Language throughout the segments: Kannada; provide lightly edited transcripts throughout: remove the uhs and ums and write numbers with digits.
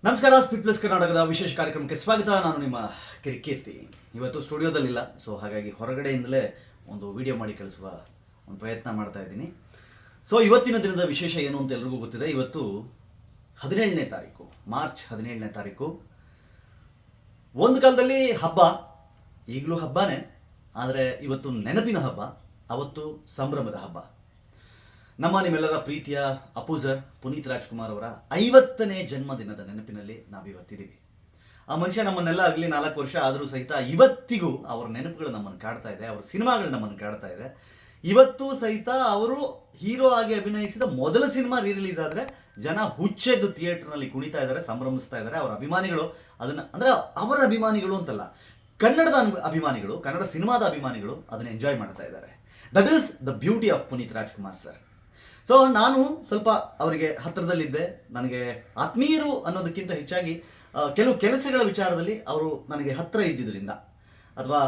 ನಮಸ್ಕಾರ. ಸ್ಪೀಡ್ ಪ್ಲಸ್ ಕರ್ನಾಟಕದ ವಿಶೇಷ ಕಾರ್ಯಕ್ರಮಕ್ಕೆ ಸ್ವಾಗತ. ನಾನು ನಿಮ್ಮ ಕಿರಿಕೀರ್ತಿ. ಇವತ್ತು ಸ್ಟುಡಿಯೋದಲ್ಲಿಲ್ಲ, ಸೊ ಹಾಗಾಗಿ ಹೊರಗಡೆಯಿಂದಲೇ ಒಂದು ವಿಡಿಯೋ ಮಾಡಿ ಕಳಿಸುವ ಒಂದು ಪ್ರಯತ್ನ ಮಾಡ್ತಾ ಇದ್ದೀನಿ. ಸೊ ಇವತ್ತಿನ ದಿನದ ವಿಶೇಷ ಏನು ಅಂತ ಎಲ್ರಿಗೂ ಗೊತ್ತಿದೆ. ಇವತ್ತು 17ನೇ ತಾರೀಕು, ಮಾರ್ಚ್ 17ನೇ ತಾರೀಕು. ಒಂದು ಕಾಲದಲ್ಲಿ ಹಬ್ಬ, ಈಗಲೂ ಹಬ್ಬನೇ, ಆದರೆ ಇವತ್ತು ನೆನಪಿನ ಹಬ್ಬ, ಅವತ್ತು ಸಂಭ್ರಮದ ಹಬ್ಬ. ನಿಮ್ಮೆಲ್ಲರ ಪ್ರೀತಿಯ ಅಪೂಸರ್ ಪುನೀತ್ ರಾಜ್ಕುಮಾರ್ ಅವರ 50ನೇ ಜನ್ಮದಿನದ ನೆನಪಿನಲ್ಲಿ ನಾವಿವತ್ತಿದ್ದೀವಿ. ಆ ಮನುಷ್ಯ ನಮ್ಮನ್ನೆಲ್ಲ ಆಗಲಿ 4 ವರ್ಷ ಆದರೂ ಸಹಿತ ಇವತ್ತಿಗೂ ಅವರ ನೆನಪುಗಳು ನಮ್ಮನ್ನು ಕಾಡ್ತಾ ಇದೆ, ಅವರ ಸಿನಿಮಾಗಳು ನಮ್ಮನ್ನು ಕಾಡ್ತಾ ಇದೆ. ಇವತ್ತು ಸಹಿತ ಅವರು ಹೀರೋ ಆಗಿ ಅಭಿನಯಿಸಿದ ಮೊದಲ ಸಿನಿಮಾ ರಿಲೀಸ್ ಆದರೆ ಜನ ಹುಚ್ಚೆದ್ದು ಥಿಯೇಟರ್ನಲ್ಲಿ ಕುಣಿತಾ ಇದ್ದಾರೆ, ಸಂಭ್ರಮಿಸ್ತಾ ಇದ್ದಾರೆ. ಅವರ ಅಭಿಮಾನಿಗಳು ಅದನ್ನು, ಅಂದರೆ ಅವರ ಅಭಿಮಾನಿಗಳು ಅಂತಲ್ಲ, ಕನ್ನಡದ ಅಭಿಮಾನಿಗಳು, ಕನ್ನಡ ಸಿನಿಮಾದ ಅಭಿಮಾನಿಗಳು ಅದನ್ನು ಎಂಜಾಯ್ ಮಾಡ್ತಾ ಇದ್ದಾರೆ. That is the beauty of Puneeth Rajkumar sir. So ನಾನು ಸ್ವಲ್ಪ ಅವರಿಗೆ ಹತ್ತಿರದಲ್ಲಿದ್ದೆ. ನನಗೆ ಆತ್ಮೀಯರು ಅನ್ನೋದಕ್ಕಿಂತ ಹೆಚ್ಚಾಗಿ ಕೆಲವು ಕೆಲಸಗಳ ವಿಚಾರದಲ್ಲಿ ಅವರು ನನಗೆ ಹತ್ತಿರ ಇದ್ದಿದ್ದರಿಂದ, ಅಥವಾ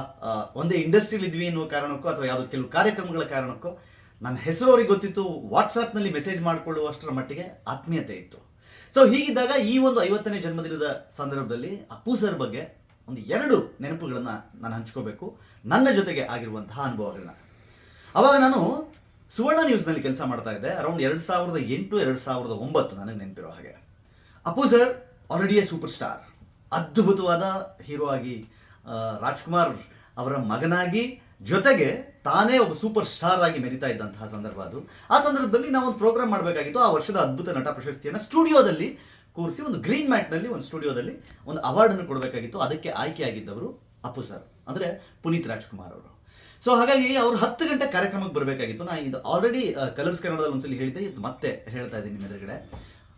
ಒಂದೇ ಇಂಡಸ್ಟ್ರಿಯಲ್ಲಿ ಇದ್ವಿ ಅನ್ನೋ ಕಾರಣಕ್ಕೋ, ಅಥವಾ ಯಾವುದೋ ಕೆಲವು ಕಾರ್ಯಕ್ರಮಗಳ ಕಾರಣಕ್ಕೋ ನನ್ನ ಹೆಸರು ಅವ್ರಿಗೆ ಗೊತ್ತಿತ್ತು. ವಾಟ್ಸಪ್ನಲ್ಲಿ ಮೆಸೇಜ್ ಮಾಡಿಕೊಳ್ಳುವಷ್ಟರ ಮಟ್ಟಿಗೆ ಆತ್ಮೀಯತೆ ಇತ್ತು. ಸೊ ಹೀಗಿದ್ದಾಗ ಈ ಒಂದು 50ನೇ ಜನ್ಮದಿನದ ಸಂದರ್ಭದಲ್ಲಿ ಅಪ್ಪು ಸರ್ ಬಗ್ಗೆ ಒಂದು 2 ನೆನಪುಗಳನ್ನು ನಾನು ಹಂಚ್ಕೋಬೇಕು, ನನ್ನ ಜೊತೆಗೆ ಆಗಿರುವಂತಹ ಅನುಭವಗಳನ್ನ. ಆವಾಗ ನಾನು ಸುವರ್ಣ ನ್ಯೂಸ್ನಲ್ಲಿ ಕೆಲಸ ಮಾಡ್ತಾ ಇದ್ದೆ. ಅರೌಂಡ್ 2008-2009 ನನಗೆ ನೆನಪಿರೋ ಹಾಗೆ. Appu sir already A super star, ಅದ್ಭುತವಾದ ಹೀರೋ ಆಗಿ, ರಾಜ್ಕುಮಾರ್ ಅವರ ಮಗನಾಗಿ, ಜೊತೆಗೆ ತಾನೇ ಒಬ್ಬ ಸೂಪರ್ ಸ್ಟಾರ್ ಆಗಿ ಮೆರಿತಾ ಇದ್ದಂತಹ ಸಂದರ್ಭ ಅದು. ಆ ಸಂದರ್ಭದಲ್ಲಿ ನಾವು ಒಂದು ಪ್ರೋಗ್ರಾಮ್ ಮಾಡಬೇಕಾಗಿತ್ತು. ಆ ವರ್ಷದ ಅದ್ಭುತ ನಟ ಪ್ರಶಸ್ತಿಯನ್ನು ಸ್ಟುಡಿಯೋದಲ್ಲಿ ಕೂರಿಸಿ, ಒಂದು ಗ್ರೀನ್ ಮ್ಯಾಟ್ನಲ್ಲಿ ಒಂದು ಸ್ಟುಡಿಯೋದಲ್ಲಿ ಒಂದು ಅವಾರ್ಡನ್ನು ಕೊಡಬೇಕಾಗಿತ್ತು. ಅದಕ್ಕೆ ಆಯ್ಕೆಯಾಗಿದ್ದವರು ಅಪ್ಪು ಸರ್, ಅಂದರೆ ಪುನೀತ್ ರಾಜ್ಕುಮಾರ್ ಅವರು. ಸೊ ಹಾಗಾಗಿ ಅವರು 10 ಗಂಟೆ ಕಾರ್ಯಕ್ರಮಕ್ಕೆ ಬರಬೇಕಾಗಿತ್ತು. ನಾನು ಇದು ಆಲ್ರೆಡಿ ಕಲರ್ಸ್ ಕನ್ನಡದಲ್ಲಿ ಒಂದ್ಸಲಿ ಹೇಳಿದ್ದೆ, ಇದು ಮತ್ತೆ ಹೇಳ್ತಾ ಇದ್ದೀನಿ ನಿಮ್ಮ ಎದುರುಗಡೆ.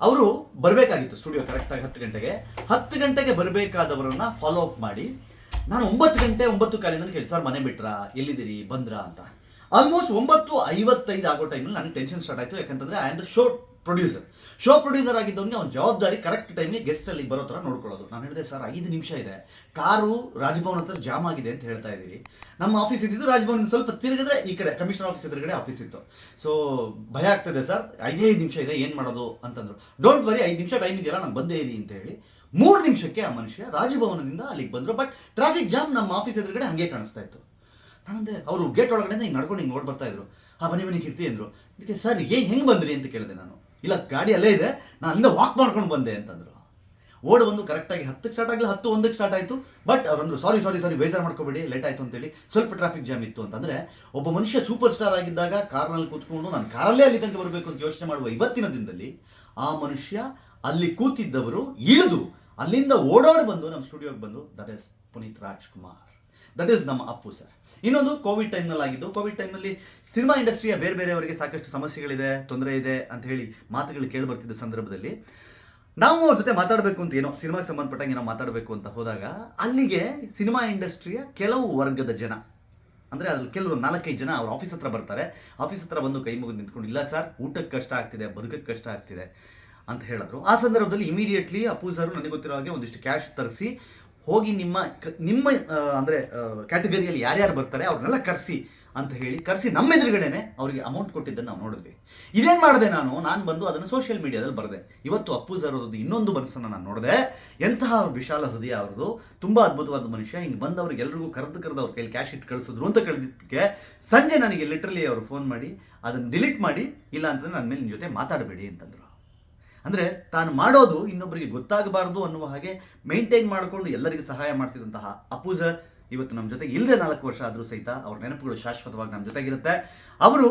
ಅವರು ಬರಬೇಕಾಗಿತ್ತು ಸ್ಟುಡಿಯೋ ಕರೆಕ್ಟಾಗಿ 10 ಗಂಟೆಗೆ. 10 ಗಂಟೆಗೆ ಬರಬೇಕಾದವರನ್ನ ಫಾಲೋ ಅಪ್ ಮಾಡಿ ನಾನು 9 ಗಂಟೆ 9:15 ಕೇಳಿ, ಸರ್ ಮನೆ ಬಿಟ್ರಾ, ಎಲ್ಲಿದ್ದೀರಿ, ಬಂದ್ರಾ ಅಂತ. ಆಲ್ಮೋಸ್ಟ್ 9:55 ಆಗೋ ಟೈಮಲ್ಲಿ ನನಗೆ ಟೆನ್ಷನ್ ಸ್ಟಾರ್ಟ್ ಆಯಿತು. ಯಾಕಂತಂದರೆ I am the show producer ಆಗಿದ್ದವನಿಗೆ ಅವ್ನ ಜವಾಬ್ದಾರಿ ಕರೆಕ್ಟ್ ಟೈಮ್ಗೆ ಗೆಸ್ಟ್ ಅಲ್ಲಿ ಬರೋ ಥರ ನೋಡ್ಕೊಳ್ಳೋದು. ನಾನು ಹೇಳಿದೆ, ಸರ್ 5 ನಿಮಿಷ ಇದೆ, ಕಾರು ರಾಜಭವನ ಹತ್ರ ಜಾಮ್ ಆಗಿದೆ ಅಂತ ಹೇಳ್ತಾ ಇದ್ದೀರಿ. ನಮ್ಮ ಆಫೀಸ್ ಇದ್ದಿದ್ದು ರಾಜಭವನ ಸ್ವಲ್ಪ ತಿರುಗಿದ್ರೆ ಈ ಕಡೆ ಕಮಿಷನರ್ ಆಫೀಸ್ ಎದುರುಗಡೆ ಆಫೀಸ್ ಇತ್ತು. ಸೊ ಭಯ ಆಗ್ತದೆ ಸರ್, 5 ನಿಮಿಷ ಇದೆ, ಏನು ಮಾಡೋದು ಅಂತಂದ್ರು. ಡೋಂಟ್ ವರಿ, 5 ನಿಮಿಷ ಟೈಮ್ ಇದೆಯಲ್ಲ, ನಾನು ಬಂದೇ ಇರಿ ಅಂತ ಹೇಳಿ 3 ನಿಮಿಷಕ್ಕೆ ಆ ಮನುಷ್ಯ ರಾಜಭವನದಿಂದ ಅಲ್ಲಿಗೆ ಬಂದರು. ಬಟ್ ಟ್ರಾಫಿಕ್ ಜಾಮ್ ನಮ್ಮ ಆಫೀಸ್ ಎದುರುಗಡೆ ಹಾಗೆ ಕಾಣಿಸ್ತಾ ಇತ್ತು. ನಾನಂದೆ, ಅವರು ಗೇಟ್ ಒಳಗಡೆ ಹಿಂಗೆ ನಡ್ಕೊಂಡು ಹಿಂಗೆ ಬರ್ತಾ ಇದ್ರು. ಬನ್ನಿ ಕೀರ್ತಿ ಅಂದರು. ಅದಕ್ಕೆ ಸರ್ ಹೆಂಗೆ ಬಂದ್ರಿ ಅಂತ ಕೇಳಿದೆ ನಾನು. ಇಲ್ಲ, ಗಾಡಿ ಅಲ್ಲೇ ಇದೆ, ನಾನು ಅಲ್ಲಿಂದ ವಾಕ್ ಮಾಡ್ಕೊಂಡು ಬಂದೆ ಅಂತಂದರು. ಓಡ್ ಬಂದು ಕರೆಕ್ಟಾಗಿ 10ಕ್ಕೆ ಸ್ಟಾರ್ಟ್ ಆಗಲಿ, 10:01 ಸ್ಟಾರ್ಟ್ ಆಯಿತು. ಬಟ್ ಅವರಂದ್ರು, ಸಾರಿ ಬೇಜಾರು ಮಾಡ್ಕೋಬೇಡಿ, ಲೇಟ್ ಆಯಿತು ಅಂತೇಳಿ, ಸ್ವಲ್ಪ ಟ್ರಾಫಿಕ್ ಜಾಮ್ ಇತ್ತು ಅಂತಂದರೆ. ಒಬ್ಬ ಮನುಷ್ಯ ಸೂಪರ್ ಸ್ಟಾರ್ ಆಗಿದ್ದಾಗ ಕಾರ್ನಲ್ಲಿ ಕೂತ್ಕೊಂಡು ನಾನು ಕಾರಲ್ಲೇ ಅಲ್ಲಿ ತನಕ ಬರಬೇಕು ಅಂತ ಯೋಚನೆ ಮಾಡುವ ಇವತ್ತಿನ ದಿನದಲ್ಲಿ ಆ ಮನುಷ್ಯ ಅಲ್ಲಿ ಕೂತಿದ್ದವರು ಇಳಿದು ಅಲ್ಲಿಂದ ಓಡಾಡಿ ಬಂದು ನಮ್ಮ ಸ್ಟುಡಿಯೋಗೆ ಬಂದು, that is Puneeth Rajkumar, that is ನಮ್ಮ ಅಪ್ಪು ಸರ್. ಇನ್ನೊಂದು ಕೋವಿಡ್ ಟೈಮ್ನಲ್ಲಿ ಆಗಿದ್ದು. ಕೋವಿಡ್ ಟೈಮ್ನಲ್ಲಿ ಸಿನಿಮಾ ಇಂಡಸ್ಟ್ರಿಯ ಬೇರೆಯವರಿಗೆ ಸಾಕಷ್ಟು ಸಮಸ್ಯೆಗಳಿದೆ, ತೊಂದರೆ ಇದೆ ಅಂತ ಹೇಳಿ ಮಾತುಗಳು ಕೇಳಿ ಬರ್ತಿದ್ದ ಸಂದರ್ಭದಲ್ಲಿ ನಾವು ಅವ್ರ ಜೊತೆ ಮಾತಾಡಬೇಕು ಅಂತ, ಏನೋ ಸಿನಿಮಾಗೆ ಸಂಬಂಧಪಟ್ಟಂಗೆ ಏನೋ ಮಾತಾಡಬೇಕು ಅಂತ ಹೋದಾಗ ಅಲ್ಲಿಗೆ ಸಿನಿಮಾ ಇಂಡಸ್ಟ್ರಿಯ ಕೆಲವು ವರ್ಗದ ಜನ, ಅಂದರೆ ಅದ್ರಲ್ಲಿ ಕೆಲವರು 4-5 ಜನ ಅವ್ರ ಆಫೀಸ್ ಹತ್ರ ಬರ್ತಾರೆ. ಆಫೀಸ್ ಹತ್ರ ಬಂದು ಕೈ ಮುಗಿದು ನಿಂತ್ಕೊಂಡು, ಇಲ್ಲ ಸರ್, ಊಟಕ್ಕೆ ಕಷ್ಟ ಆಗ್ತಿದೆ, ಬದುಕಕ್ಕೆ ಕಷ್ಟ ಆಗ್ತಿದೆ ಅಂತ ಹೇಳಿದ್ರು. ಆ ಸಂದರ್ಭದಲ್ಲಿ ಇಮಿಡಿಯೇಟ್ಲಿ ಅಪ್ಪು ಸರ್ ನನಗೆ ಗೊತ್ತಿರೋ ಹಾಗೆ ಒಂದಿಷ್ಟು ಕ್ಯಾಶ್ ತರಿಸಿ, ಹೋಗಿ ನಿಮ್ಮ ಅಂದರೆ ಕ್ಯಾಟಗರಿಯಲ್ಲಿ ಯಾರ್ಯಾರು ಬರ್ತಾರೆ ಅವ್ರನ್ನೆಲ್ಲ ಕರೆಸಿ ನಮ್ಮ ಎದುರುಗಡೆನೆ ಅವರಿಗೆ ಅಮೌಂಟ್ ಕೊಟ್ಟಿದ್ದನ್ನು ನಾವು ನೋಡಿದ್ವಿ. ಇದೇನು ಮಾಡಿದೆ ನಾನು ಬಂದು ಅದನ್ನು ಸೋಷಿಯಲ್ ಮೀಡಿಯಾದಲ್ಲಿ ಬರೆದೆ. ಇವತ್ತು ಅಪ್ಪು ಸರ್ ಅವ್ರದ್ದು ಇನ್ನೊಂದು ಮನಸ್ಸನ್ನು ನಾನು ನೋಡಿದೆ. ಎಂತಹ ವಿಶಾಲ ಹೃದಯ ಅವ್ರದ್ದು, ತುಂಬ ಅದ್ಭುತವಾದ ಮನುಷ್ಯ. ಹಿಂಗೆ ಬಂದವ್ರಿಗೆ ಎಲ್ರಿಗೂ ಕರೆದು ಅವ್ರ ಕೈಲಿ ಕ್ಯಾಶ್ ಇಟ್ಟು ಕಳಿಸಿದ್ರು ಅಂತ ಕೇಳಿದ್ದಕ್ಕೆ ಸಂಜೆ ನನಗೆ ಲಿಟ್ರಲಿ ಅವರು ಫೋನ್ ಮಾಡಿ ಅದನ್ನು ಡಿಲೀಟ್ ಮಾಡಿ, ಇಲ್ಲ ಅಂತಂದರೆ ನನ್ನ ಮೇಲೆ ನಿಮ್ಮ ಜೊತೆ ಮಾತಾಡಬೇಡಿ ಅಂತಂದರು. ಅಂದರೆ ತಾನು ಮಾಡೋದು ಇನ್ನೊಬ್ಬರಿಗೆ ಗೊತ್ತಾಗಬಾರ್ದು ಅನ್ನುವ ಹಾಗೆ ಮೇಂಟೈನ್ ಮಾಡಿಕೊಂಡು ಎಲ್ಲರಿಗೂ ಸಹಾಯ ಮಾಡ್ತಿದ್ದಂತಹ ಅಪ್ಪು ಸರ್ ಇವತ್ತು ನಮ್ಮ ಜೊತೆಗೆ ಇಲ್ಲದೆ 4 ವರ್ಷ ಆದರೂ ಸಹಿತ ಅವ್ರ ನೆನಪುಗಳು ಶಾಶ್ವತವಾಗಿ ನಮ್ಮ ಜೊತೆಗಿರುತ್ತೆ. ಅವರು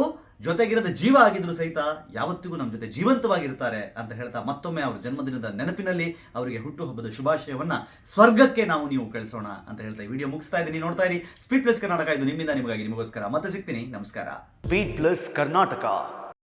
ಜೊತೆಗಿರದ ಜೀವ ಆಗಿದ್ರು ಸಹಿತ ಯಾವತ್ತಿಗೂ ನಮ್ಮ ಜೊತೆ ಜೀವಂತವಾಗಿರ್ತಾರೆ ಅಂತ ಹೇಳ್ತಾ, ಮತ್ತೊಮ್ಮೆ ಅವ್ರ ಜನ್ಮದಿನದ ನೆನಪಿನಲ್ಲಿ ಅವರಿಗೆ ಹುಟ್ಟುಹಬ್ಬದ ಶುಭಾಶಯವನ್ನು ಸ್ವರ್ಗಕ್ಕೆ ನೀವು ಕಳಿಸೋಣ ಅಂತ ಹೇಳ್ತಾ ಈ ವಿಡಿಯೋ ಮುಗಿಸ್ತಾ ಇದ್ದೀನಿ. ನೋಡ್ತಾ ಇರಿ ಸ್ಪೀಡ್ ಪ್ಲಸ್ ಕರ್ನಾಟಕ. ಇದು ನಿಮ್ಮಿಂದ ನಿಮಗಾಗಿ, ನಿಮಗೋಸ್ಕರ. ಮತ್ತೆ ಸಿಗ್ತೀನಿ. ನಮಸ್ಕಾರ. Speed plus Karnataka.